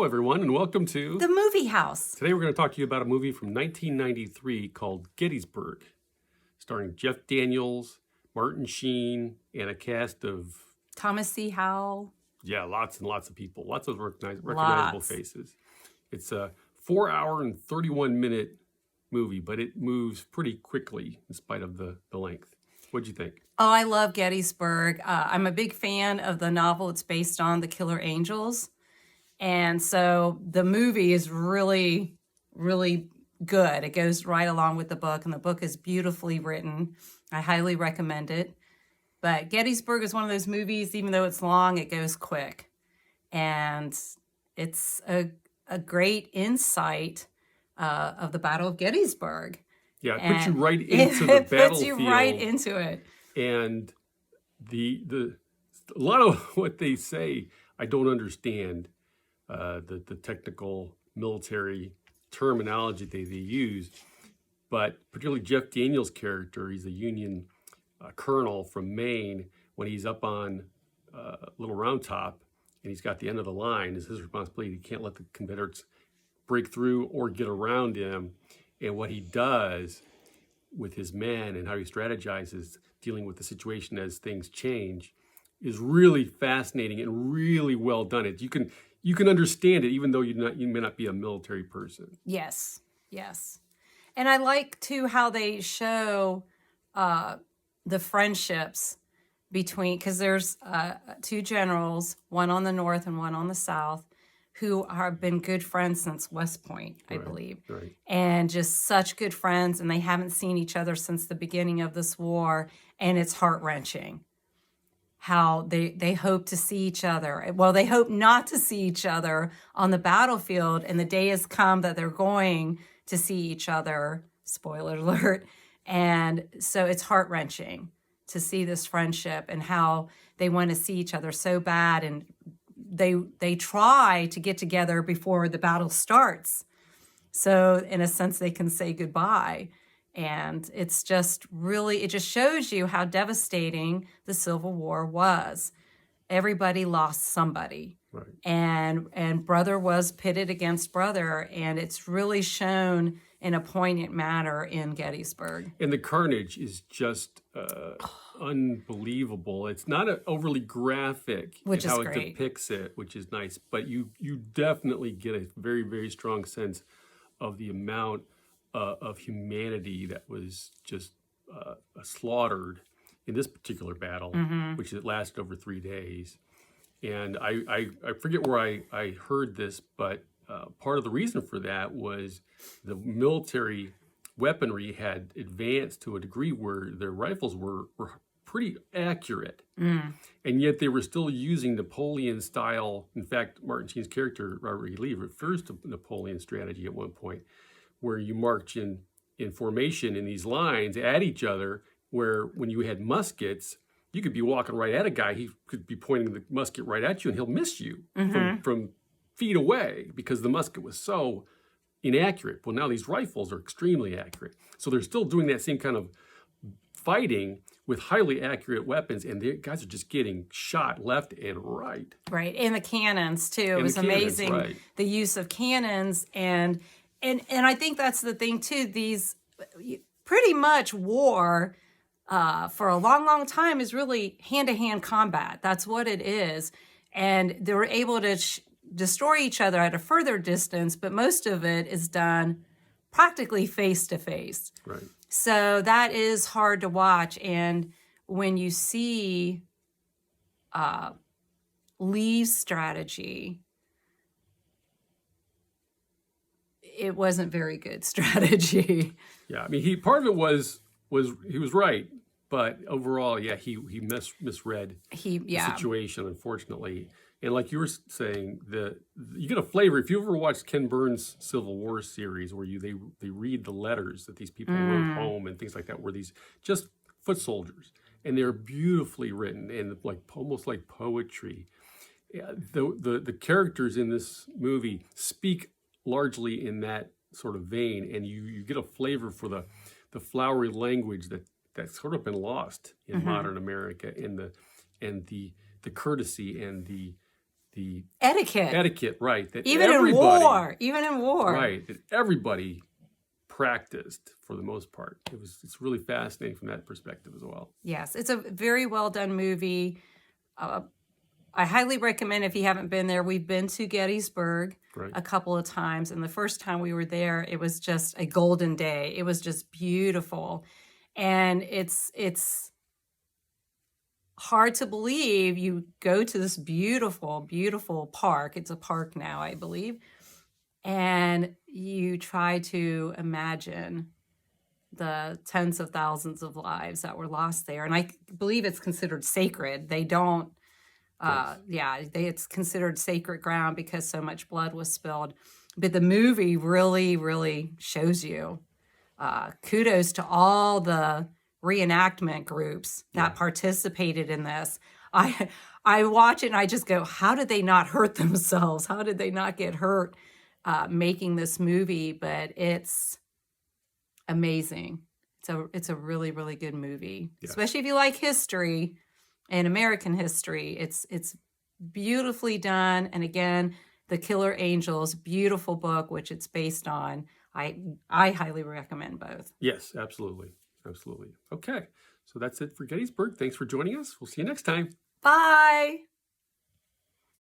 Hello, everyone, and welcome to The Movie House. Today we're going to talk to you about a movie from 1993 called Gettysburg, starring Jeff Daniels, Martin Sheen, and a cast of... Thomas C. Howell. Yeah, lots and lots of people. Lots of recognizable faces. It's a 4-hour and 31-minute movie, but it moves pretty quickly in spite of the length. What'd you think? Oh, I love Gettysburg. I'm a big fan of the novel it's based on, The Killer Angels. And so the movie is really, really good. It goes right along with the book, and the book is beautifully written. I highly recommend it. But Gettysburg is one of those movies, even though it's long, it goes quick. And it's a great insight of the Battle of Gettysburg. Yeah, it puts you right into the battlefield. It puts you right into it. And a lot of what they say, I don't understand. The technical military terminology they use, but particularly Jeff Daniels' character, he's a Union colonel from Maine. When he's up on Little Round Top and he's got the end of the line, it's his responsibility. He can't let the Confederates break through or get around him. And what he does with his men and how he strategizes dealing with the situation as things change is really fascinating and really well done. You can understand it, even though you may not be a military person. Yes. And I like, too, how they show the friendships between, because there's two generals, one on the north and one on the south, who have been good friends since West Point, I believe. Right. And just such good friends, and they haven't seen each other since the beginning of this war, and it's heart-wrenching. How they hope to see each other. Well, they hope not to see each other on the battlefield, and the day has come that they're going to see each other. Spoiler alert. And so it's heart-wrenching to see this friendship and how they want to see each other so bad, and they try to get together before the battle starts. So in a sense, they can say goodbye. And it's just really, it just shows you how devastating the Civil War was. Everybody lost somebody. Right. And brother was pitted against brother. And it's really shown in a poignant manner in Gettysburg. And the carnage is just unbelievable. It's not overly graphic Which in how is it great. depicts it, which is nice. But you definitely get a very, very strong sense of the amount of humanity that was just slaughtered in this particular battle, which lasted over 3 days. And I forget where I heard this, but part of the reason for that was the military weaponry had advanced to a degree where their rifles were pretty accurate. And yet they were still using Napoleon style. In fact, Martin Sheen's character, Robert E. Lee, refers to Napoleon strategy at one point, where you march in formation in these lines at each other, where when you had muskets, you could be walking right at a guy. He could be pointing the musket right at you, and he'll miss you from feet away because the musket was so inaccurate. Well, now these rifles are extremely accurate. So they're still doing that same kind of fighting with highly accurate weapons, and the guys are just getting shot left and right. Right, and the cannons, too. It was amazing, the use of cannons. And I think that's the thing, too. These pretty much war for a long, long time is really hand-to-hand combat. That's what it is. And they were able to destroy each other at a further distance, but most of it is done practically face-to-face. Right. So that is hard to watch. And when you see Lee's strategy, it wasn't very good strategy. Yeah, I mean, part of it was he was right, but overall, yeah, he misread the situation, unfortunately. And like you were saying, you get a flavor if you ever watched Ken Burns' Civil War series, where they read the letters that these people wrote home and things like that, where these just foot soldiers, and they're beautifully written and almost like poetry. Yeah, the characters in this movie speak largely in that sort of vein, and you get a flavor for the flowery language that's sort of been lost in modern America, and the courtesy and the the Etiquette. etiquette, right? That Even in war. Even in war. right? That everybody practiced for the most part. It's really fascinating from that perspective as well. Yes, it's a very well done movie. I highly recommend if you haven't been there. We've been to Gettysburg Right. a couple of times, and the first time we were there, it was just a golden day. It was just beautiful, and it's hard to believe you go to this beautiful, beautiful park. It's a park now, I believe, and you try to imagine the tens of thousands of lives that were lost there, and I believe it's considered sacred. They don't. It's considered sacred ground because so much blood was spilled. But the movie really, really shows you. Kudos to all the reenactment groups that participated in this. I watch it and I just go, how did they not hurt themselves? How did they not get hurt making this movie? But it's amazing. It's a really, really good movie, especially if you like history. And American history, it's beautifully done. And again, The Killer Angels, beautiful book, which it's based on. I highly recommend both. Yes, absolutely. Absolutely. Okay. So that's it for Gettysburg. Thanks for joining us. We'll see you next time. Bye.